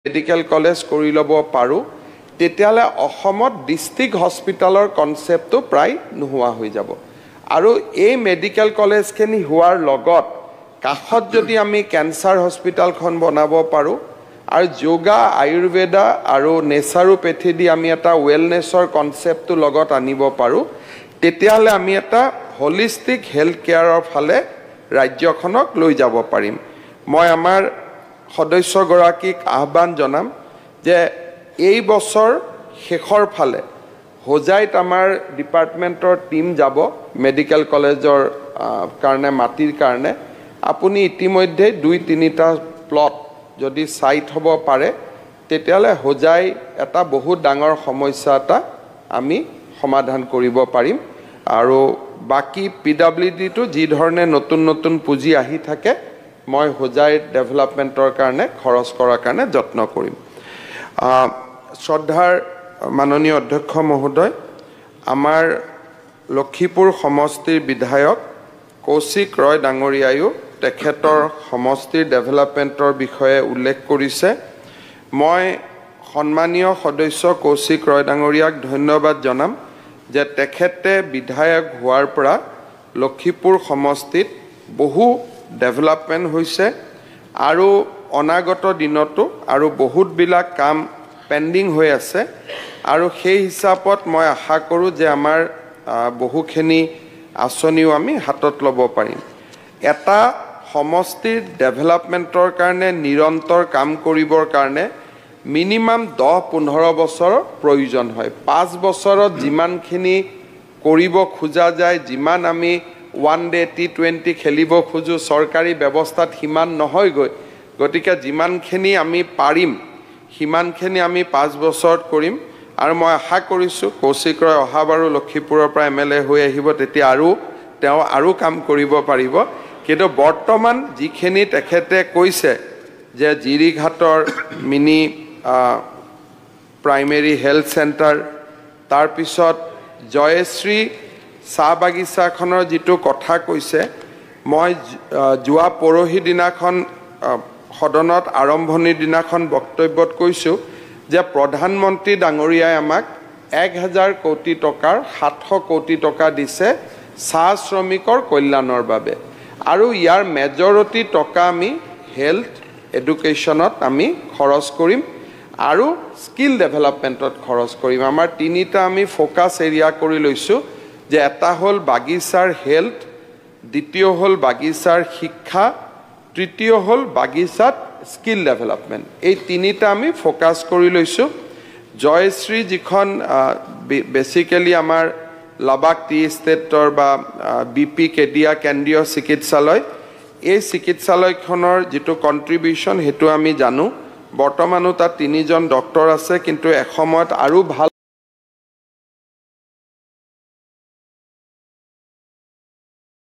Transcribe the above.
medical college কৰি ল'ব পাৰোঁ তেতিয়ালে অসমত ডিস্ট্ৰিক্ট হস্পিটালৰ কনসেপ্টটো প্ৰায় নোহোৱা হৈ যাব আৰু এই মেডিকেল কলেজখিনি হোৱাৰ লগত কাষত যদি আমি ক্যান্সাৰ হস্পিটালখন বনাব পাৰোঁ আৰু যোগা আয়ুৰ্বেদা আৰু নেচাৰোপেথি দি আমি এটা ওয়েলনেছৰ কনসেপ্টটো লগত আনিব পাৰোঁ তেতিয়ালে আমি এটা হোলিষ্টিক হেলথ কেয়াৰৰ ফালে ৰাজ্যখনক লৈ যাব পাৰিম মই আমাৰ সদস্যগৰাকীক আহ্বান জনাম যে এই বছৰ শেষৰ ফালে হোজাইত আমাৰ ডিপাৰ্টমেণ্টৰ টিম যাব মেডিকেল কলেজৰ কাৰণে মাটিৰ কাৰণে আপুনি ইতিমধ্যে 2-3টা প্লট যদি সাইট হ'ব পাৰে তেতিয়ালে হোজাই এটা বহুত ডাঙৰ সমস্যা এটা আমি সমাধান কৰিব পাৰিম আৰু বাকি পিডব্লিউডি টো যি ধৰণে নতুন নতুন পুঁজি আহি থাকে মই হোজাই ডেভেলপমেন্টৰ কাৰণে খৰচ কৰাৰ কাৰণে যত্ন কৰিম শ্ৰদ্ধাৰ মাননীয় অধ্যক্ষ মহোদয় আমাৰ লক্ষীপুৰ সমষ্টিৰ বিধায়ক কৌশিক ৰয় ডাঙৰীয়ায়ো তেখেতৰ সমষ্টিৰ ডেভেলপমেন্টৰ বিষয়ে উল্লেখ কৰিছে মই সন্মানীয় সদস্য কৌশিক ৰয় ডাঙৰীয়াক ধন্যবাদ জনাম যে তেখেতে বিধায়ক হোৱাৰ পৰা লক্ষীপুৰ সমষ্টিত বহু ডেভেলপমেন্ট হৈছে আৰু অনাগত দিনতো আৰু বহুত বিলাক কাম পেন্ডিং হৈ আছে আৰু সেই হিচাপত মই আশা কৰো যে আমাৰ বহুখিনি আঁচনিও আমি হাতত ল'ব পাৰিম এটা সমষ্টিৰ ডেভেলপমেন্টৰ কাৰণে নিৰন্তৰ কাম কৰিবৰ কাৰণে মিনিমাম 10-15 বছৰৰ প্ৰয়োজন হয় 5 বছৰত যিমানখিনি কৰিব খোজা যায় যিমান আমি ওয়ান ডে T20 খেলিব খোজো সৰকাৰি ব্যৱস্থাত হিমান নহয় গতিকে যিমানখিনি আমি পাৰিম হিমানখিনি আমি 5 বছৰত কৰিম আৰু মই আশা কৰিছো কৌশিক ৰয় অহাবাৰো লক্ষীপুৰৰ পৰা এমএলএ হৈ আহিব তেতিয়া আৰু কাম কৰিব পাৰিব কিন্তু বৰ্তমান যিখিনি তেখেতে কৈছে যে জিৰিঘাটৰ মিনি প্ৰাইমেৰী হেলথ সেন্টাৰ তাৰ পিছত জয়শ্ৰী চাহ বাগিচাখনৰ যেটো কথা কৈছে মই জুৱা পৰহি দিনাখন সদনত আৰম্ভণিৰ দিনাখন বক্তব্যত কৈছো যে প্ৰধানমন্ত্ৰী ডাঙৰীয়াই আমাক 1000 কোটি টকাৰ 700 কোটি টকা দিছে চাহ শ্ৰমিকৰ কল্যাণৰ বাবে আৰু ইয়াৰ মেজৰিটি টকা আমি হেলথ এডুকেশ্যনত আমি খৰচ কৰিম আৰু স্কিল ডেভেলপমেন্টত খৰচ কৰিম আমাৰ তিনিটা আমি ফোকাস এৰিয়া কৰি লৈছো যে এটা হল বাগিচাৰ হেলথ দ্বিতীয় হল বাগিচাৰ শিক্ষা তৃতীয় হল বাগিচাত স্কিল ডেভেলপমেন্ট এই তিনিটা আমি ফোকাস কৰি লৈছো জয়শ্ৰী যিখন বেসিক্যালি আমাৰ লাবাক টি ষ্টেটৰ বা বিপি কেডিয়া কেন্দ্ৰীয় চিকিৎসালয় এই চিকিৎসালয়খনৰ যেটো কন্ট্ৰিবিউশন হেতু আমি জানো বৰ্তমানো তাত 3জন ডক্টৰ আছে কিন্তু এসময়ত আৰু ভাল